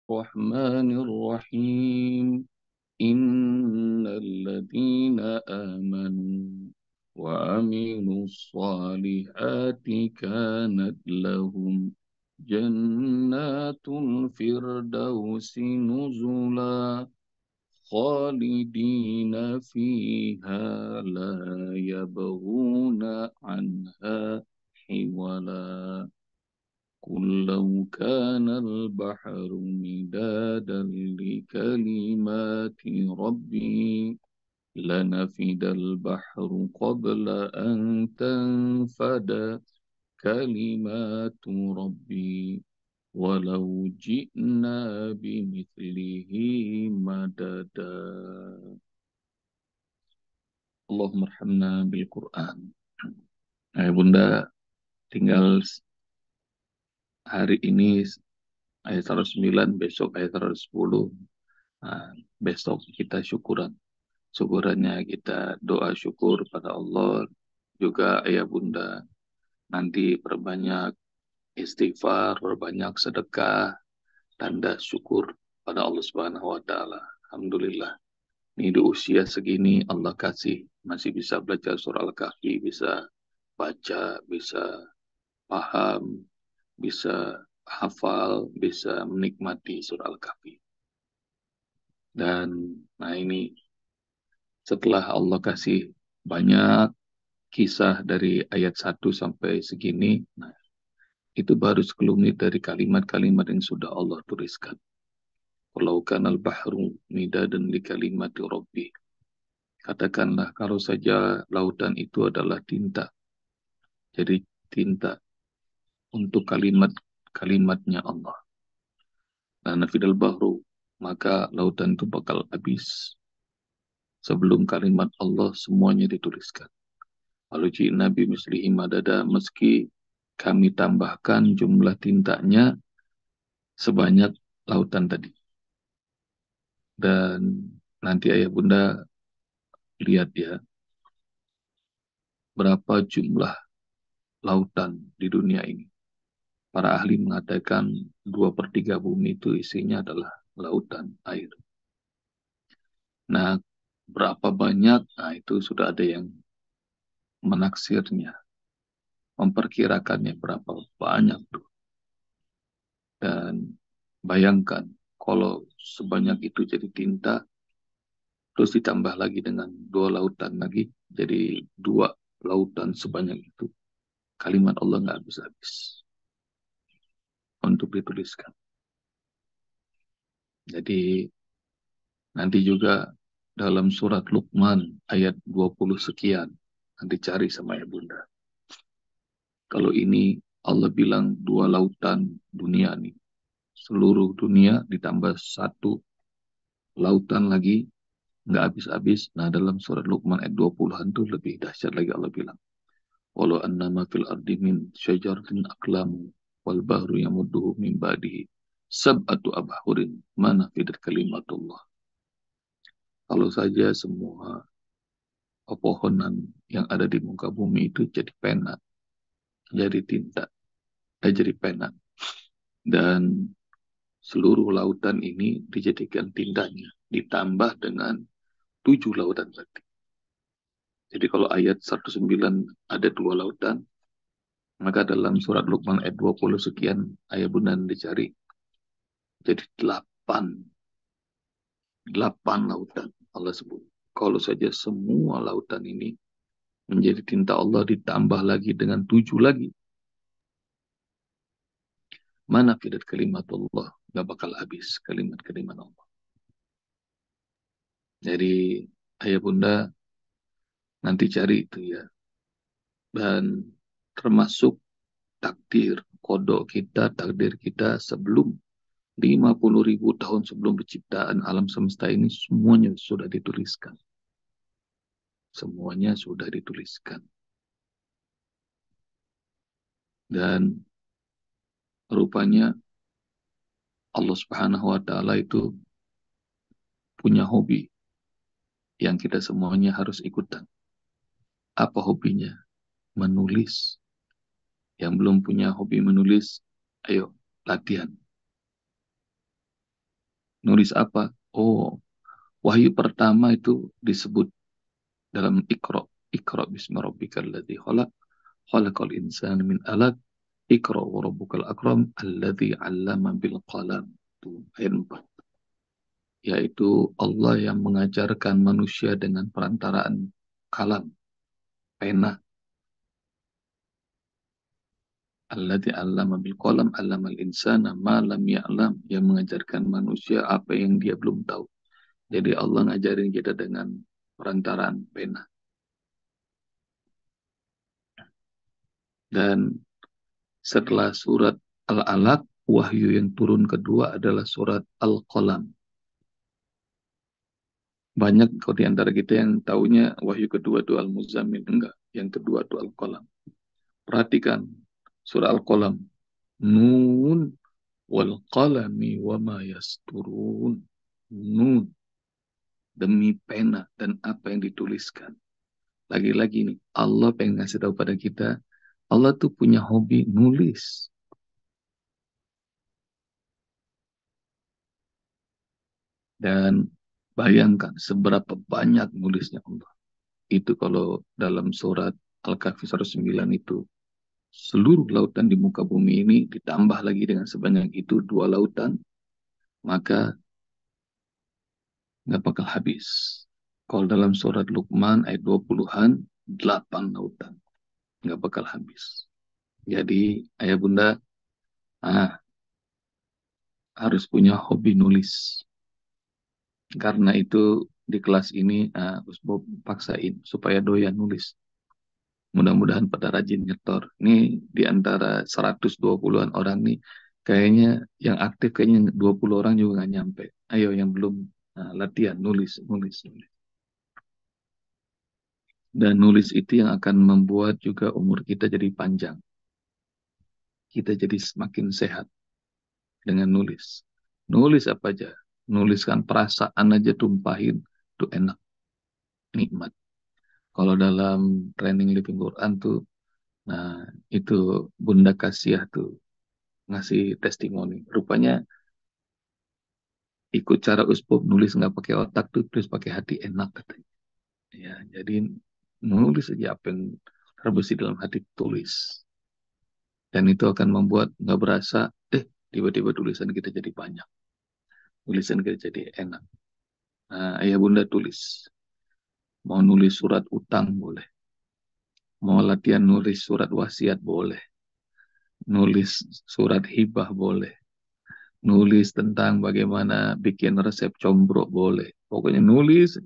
الرحمن الرحيم إن الذين آمنوا وعملوا الصالحات كانت لهم جنات الفردوس نزلا خالدين فيها لا يبغون عنها حولا قل لو كان البحر مدادا لكلمات ربي لنفد البحر قبل أن تنفد كلمات ربي ولو جئنا بمثله مددا. Allahumma arhamna bil Quran. Nah, Bunda, tinggal hari ini ayat 109, besok ayat 110. Nah, besok kita syukuran. Syukurannya kita doa syukur pada Allah. Juga ayah bunda nanti perbanyak istighfar, perbanyak sedekah, tanda syukur pada Allah Subhanahu wa taala. Alhamdulillah. Ini di usia segini Allah kasih masih bisa belajar surah Al-Kahfi, bisa baca, bisa paham, bisa hafal, bisa menikmati surah Al-Kahfi. Dan nah ini setelah Allah kasih banyak kisah dari ayat 1 sampai segini, nah, itu baru sekelumit dari kalimat-kalimat yang sudah Allah tuliskan. Walau kanal bahru midadan li kalimati rabbi. Katakanlah kalau saja lautan itu adalah tinta. Jadi tinta untuk kalimat-kalimatnya Allah. Dan nafidal bahru, maka lautan itu bakal habis. Sebelum kalimat Allah semuanya dituliskan. Lalu Nabi mislihi madada, meski kami tambahkan jumlah tintanya sebanyak lautan tadi. Dan nanti ayah bunda lihat ya, berapa jumlah lautan di dunia ini. Para ahli mengatakan 2/3 bumi itu isinya adalah lautan air. Nah, berapa banyak? Nah, itu sudah ada yang menaksirnya, memperkirakannya berapa banyak tuh. Dan bayangkan kalau sebanyak itu jadi tinta, terus ditambah lagi dengan 2 lautan lagi, jadi 2 lautan sebanyak itu. Kalimat Allah nggak habis-habis untuk dituliskan. Jadi nanti juga dalam surat Luqman ayat 20 sekian, nanti cari sama ya bunda. Kalau ini Allah bilang 2 lautan dunia nih, seluruh dunia ditambah 1 lautan lagi, nggak habis-habis. Nah dalam surat Luqman ayat 20-an tuh lebih dahsyat lagi Allah bilang. Walau annama fil ardi min syajaratin aqlamu wal bahru yamudduhu min ba'dihi sab'atu abhurin ma nafidat kalimatullah. Kalau saja semua pepohonan yang ada di muka bumi itu jadi pena, jadi tinta, jadi pena. Dan seluruh lautan ini dijadikan tintanya, ditambah dengan 7 lautan tadi. Jadi kalau ayat 109 ada 2 lautan, maka dalam surat Luqman ayat 20 sekian, ayat bunda dicari, jadi 8 lautan Allah sebut. Kalau saja semua lautan ini menjadi tinta Allah ditambah lagi dengan 7 lagi, mana fidat kalimat Allah, gak bakal habis kalimat-kalimat Allah. Jadi ayah bunda nanti cari itu ya. Dan termasuk takdir, kodok kita, takdir kita sebelum 50.000 tahun sebelum penciptaan alam semesta ini semuanya sudah dituliskan. Semuanya sudah dituliskan. Dan rupanya Allah Subhanahu wa taala itu punya hobi yang kita semuanya harus ikutan. Apa hobinya? Menulis. Yang belum punya hobi menulis, ayo latihan. Nulis apa? Oh, wahyu pertama itu disebut dalam Iqra. Iqra bismi rabbikal ladzi khalaq. Khalaqal insana min alaq. Iqra wa rabbukal akram alladzi 'allama bil qalam. Itu ayat 4. Yaitu Allah yang mengajarkan manusia dengan perantaraan kalam, pena. Alladzi 'allama bil qalam 'allamal insana ma lam ya'lam, yang mengajarkan manusia apa yang dia belum tahu. Jadi Allah ngajarin kita dengan perantaraan pena. Dan setelah surat Al-Alaq, wahyu yang turun kedua adalah surat Al-Qalam. Banyak kok di antara kita yang taunya wahyu kedua itu Al-Muzammil. Enggak, yang kedua itu Al-Qalam. Perhatikan surah Al-Qalam. Nun wal qalami wa ma yasturun. Nun, demi pena dan apa yang dituliskan. Lagi-lagi nih, Allah pengen ngasih tahu pada kita, Allah tuh punya hobi nulis. Dan bayangkan seberapa banyak nulisnya Allah. Itu kalau dalam surat Al-Kahfi 109 itu, seluruh lautan di muka bumi ini ditambah lagi dengan sebanyak itu 2 lautan, maka nggak bakal habis. Kalau dalam surat Luqman ayat 20-an, 8 lautan. Nggak bakal habis. Jadi ayah bunda harus punya hobi nulis. Karena itu di kelas ini Gus Bob paksain supaya doyan nulis. Mudah-mudahan pada rajin nyetor. Ini di antara 120-an orang nih, kayaknya yang aktif kayaknya 20 orang juga nggak nyampe. Ayo yang belum latihan nulis, nulis, nulis. Dan nulis itu yang akan membuat juga umur kita jadi panjang. Kita jadi semakin sehat dengan nulis. Nulis apa aja? Nuliskan perasaan aja tumpahin, itu enak, nikmat. Kalau dalam training living Quran tuh, nah itu Bunda Kasiah tuh ngasih testimoni. Rupanya ikut cara Usbub nulis nggak pakai otak tuh, terus pakai hati enak katanya. Ya, jadi nulis aja apa yang terbesit dalam hati tulis. Dan itu akan membuat nggak berasa, tiba-tiba tulisan kita jadi banyak. Tulisan kita jadi enak. Nah, ayah bunda tulis. Mau nulis surat utang boleh. Mau latihan nulis surat wasiat boleh. Nulis surat hibah boleh. Nulis tentang bagaimana bikin resep combro boleh. Pokoknya nulis.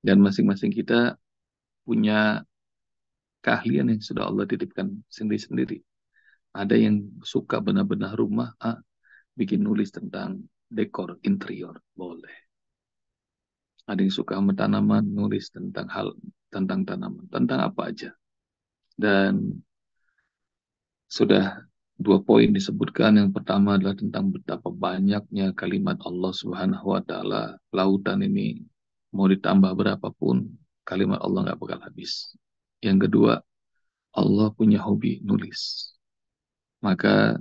Dan masing-masing kita punya keahlian yang sudah Allah titipkan sendiri-sendiri. Ada yang suka benar-benar rumah, bikin nulis tentang dekor interior boleh. Ada yang suka sama tanaman, nulis tentang tentang tanaman, tentang apa aja. Dan sudah 2 poin disebutkan. Yang pertama adalah tentang betapa banyaknya kalimat Allah Subhanahu wa Ta'ala. Lautan ini mau ditambah berapapun, kalimat Allah nggak bakal habis. Yang kedua, Allah punya hobi nulis. Maka,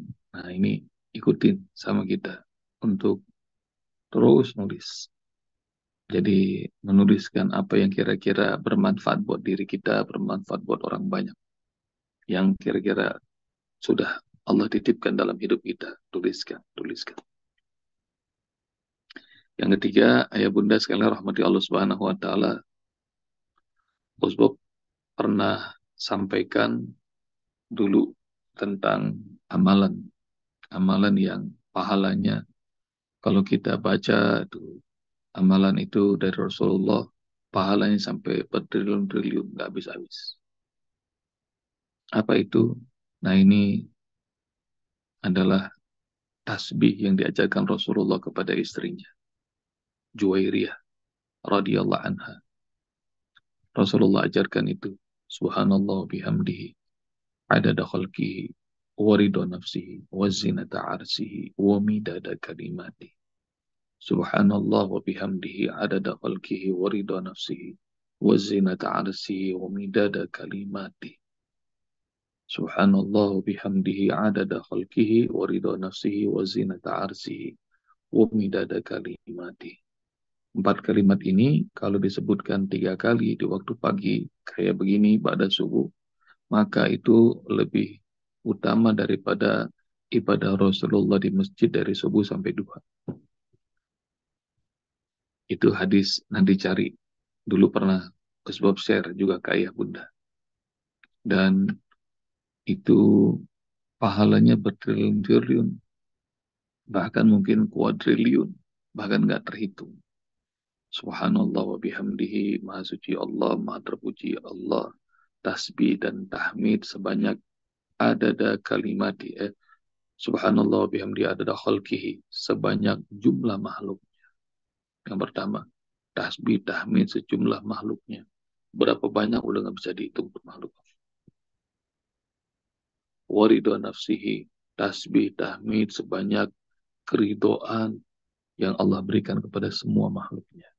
ini ikutin sama kita untuk terus nulis. Jadi menuliskan apa yang kira-kira bermanfaat buat diri kita, bermanfaat buat orang banyak. Yang kira-kira sudah Allah titipkan dalam hidup kita, tuliskan, tuliskan. Yang ketiga, ayah bunda sekalian rahmati Allah Subhanahu wa Ta'ala, Usbub pernah sampaikan dulu tentang amalan. Amalan yang pahalanya, kalau kita baca itu, amalan itu dari Rasulullah, pahalanya sampai bertriliun-triliun, nggak habis-habis. Apa itu? Nah, ini adalah tasbih yang diajarkan Rasulullah kepada istrinya, Juwairiyah radhiyallahu anha. Rasulullah ajarkan itu. Subhanallah bihamdihi, adada khalqihi, wa ridha nafsihi, wa zinata arsihi, wa midada kalimati. Subhanallah wa bihamdihi, adada khalqihi, wa ridha nafsihi, wa zinata arsihi, wa midada kalimati. Subhanallah wa bihamdihi, adada khalqihi, wa ridha nafsihi, wa zinata arsihi, wa midada kalimati. 4 kalimat ini kalau disebutkan 3 kali di waktu pagi kayak begini pada subuh, maka itu lebih utama daripada ibadah Rasulullah di masjid dari subuh sampai duha. Itu hadis, nanti cari. Dulu pernah sebab share juga ke ayah bunda. Dan itu pahalanya bertriliun-triliun, bahkan mungkin kuadriliun, bahkan nggak terhitung. Subhanallah wa bihamdihi, maha suci Allah, maha terpuji Allah, tasbih dan tahmid sebanyak adada kalimati, Subhanallah wa bihamdihi adada khalqihi, sebanyak jumlah makhluk. Yang pertama, tasbih tahmid sejumlah makhluknya. Berapa banyak udah nggak bisa dihitung untuk makhluk. Warido nafsihi, tasbih tahmid sebanyak keridoan yang Allah berikan kepada semua makhluknya.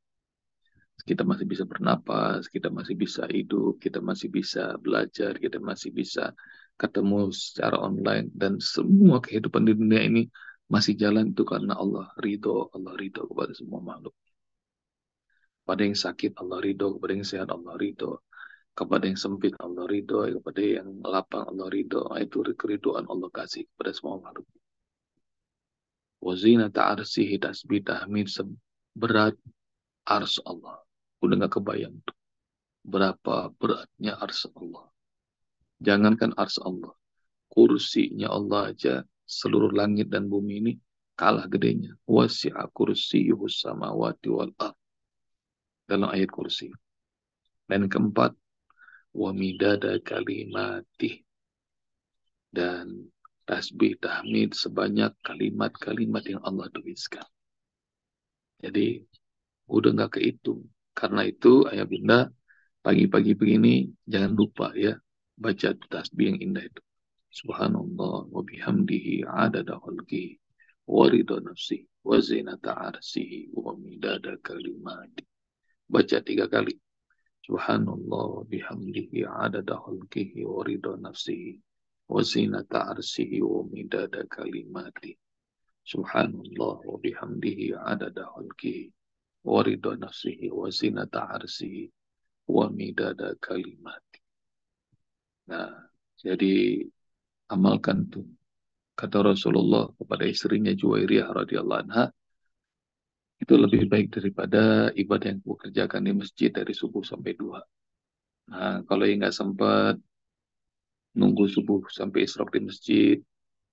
Kita masih bisa bernapas, kita masih bisa hidup, kita masih bisa belajar, kita masih bisa ketemu secara online, dan semua kehidupan di dunia ini masih jalan itu karena Allah ridho kepada semua makhluk. Kepada yang sakit Allah ridho, kepada yang sehat Allah ridho, kepada yang sempit Allah ridho, kepada yang lapang Allah ridho. Itu keridoan Allah kasih kepada semua makhluk. Wazina ta'arsihi, tasbih tahmid seberat ars Allah. Udah gak kebayang tuh berapa beratnya ars Allah. Jangankan ars Allah, kursinya Allah aja seluruh langit dan bumi ini kalah gedenya. Wasi'a kursiyuhus samawati wal ardh, dalam ayat kursi. Dan keempat, wa midada kalimatih, dan tasbih tahmid sebanyak kalimat-kalimat yang Allah tuliskan. Jadi udah nggak kehitung. Karena itu ayah bunda, pagi-pagi begini jangan lupa ya baca tasbih yang indah itu. Subhanallah wa bihamdihi adada khalqihi wa ridha nafsihi wa zinata arsihi wa midada kalimati. Baca 3 kali. Subhanallah wa bihamdihi adada khalqihi wa ridha nafsihi wa zinata arsihi wa midada kalimati. Subhanallah wa bihamdihi adada khalqihi wa ridha nafsihi wa zinata arsihi wa midada kalimati. Nah, jadi amalkan tuh. Kata Rasulullah kepada istrinya Juwairiyah radhiyallahu anha, itu lebih baik daripada ibadah yang kau kerjakan di masjid dari subuh sampai duha. Nah, kalau yang nggak sempat nunggu subuh sampai isyraq di masjid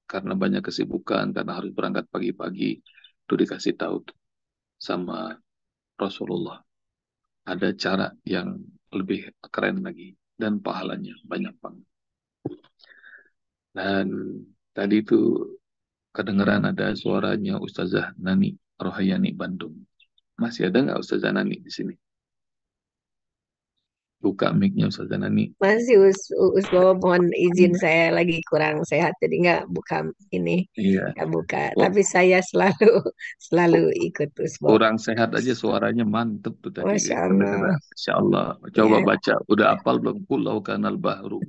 karena banyak kesibukan, karena harus berangkat pagi-pagi, itu dikasih tahu tuh sama Rasulullah. Ada cara yang lebih keren lagi dan pahalanya banyak banget. Dan tadi itu kedengeran ada suaranya Ustazah Nani Rohayani Bandung. Masih ada nggak Ustazah Nani di sini? Buka mic-nya Ustazah Nani. Masih us Bob, mohon izin saya lagi kurang sehat jadi nggak buka ini, Iya. nggak buka. Wah, Tapi saya selalu selalu ikut us Bob. kurang sehat aja suaranya mantep tuh tadi. Masya Kedengeran. Allah. Insya Allah. Coba Ya. baca. Udah apal belum? Pulau Kanal Bahru.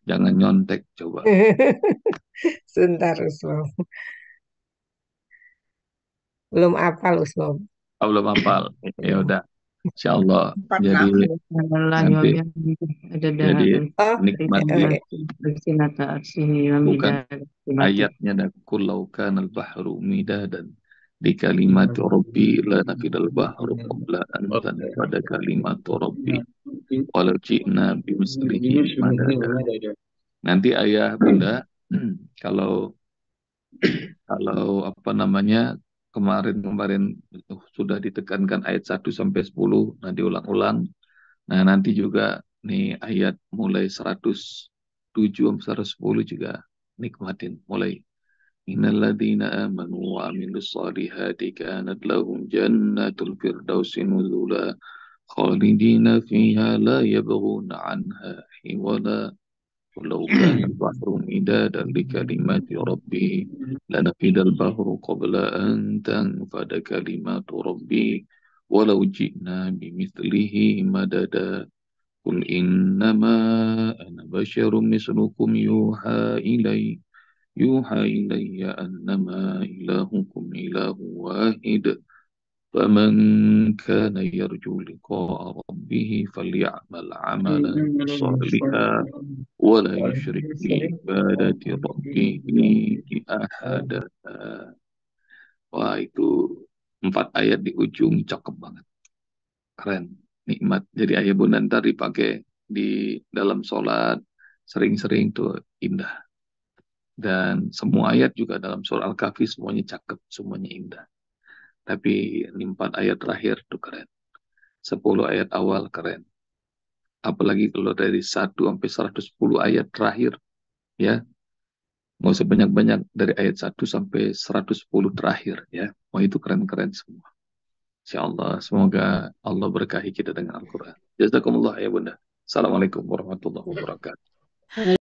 Jangan nyontek coba. Sebentar us Bob. Belum apal us Bob. Oh, belum apal. Ya Belum. udah. Insya Allah. Jadi Subhanallahi wa nanti bihamdihi adada jadi Oh, nikmati oke. zinata arsyihi wa bukan midada kalimatihi. ayatnya dan kulau kanal bahru midadan di kalimat Rabbi la nafidal bahru qabla an tanfada kalimat Rabbi walau ji'na bimislihi madada. Nanti ayah bunda kalau apa namanya kemarin sudah ditekankan ayat 1 sampai 10, nanti ulang-ulang. Nah, nanti juga nih ayat mulai 107 sampai 110 juga nikmatin mulai. Innalladzina amanu wa amilus solihati kanat lahum jannatul firdausi nuzula khalidina fiha la yabghuna anha hiwala. ولو كان البحر مدادا لكلمات ربي لنفد البحر قبل أن تنفد كلمات ربي ولو جئنا بمثله مددا قل إنما أنا بشر مثلكم يوحى إلي yuha ilayya annama ilahukum ilahu wahid faman kana yarju liqa'a rabbih falyamal amalan salihan wa la yusyrik bi ibadati rabbih ahada. Wah, itu 4 ayat di ujung cakep banget, keren, nikmat. Jadi ayah bunda ntar dipakai di dalam sholat sering-sering tuh indah. Dan semua ayat juga dalam surah Al-Kahfi semuanya cakep, semuanya indah. Tapi ini 4 ayat terakhir tuh keren. 10 ayat awal keren. Apalagi kalau dari 1 sampai 110 ayat terakhir, ya. Nggak usah banyak-banyak, dari ayat 1 sampai 110 terakhir, ya. Wah, itu keren-keren semua. Insya Allah, semoga Allah berkahi kita dengan Al-Quran. Jazakumullah ya bunda. Assalamualaikum warahmatullahi wabarakatuh.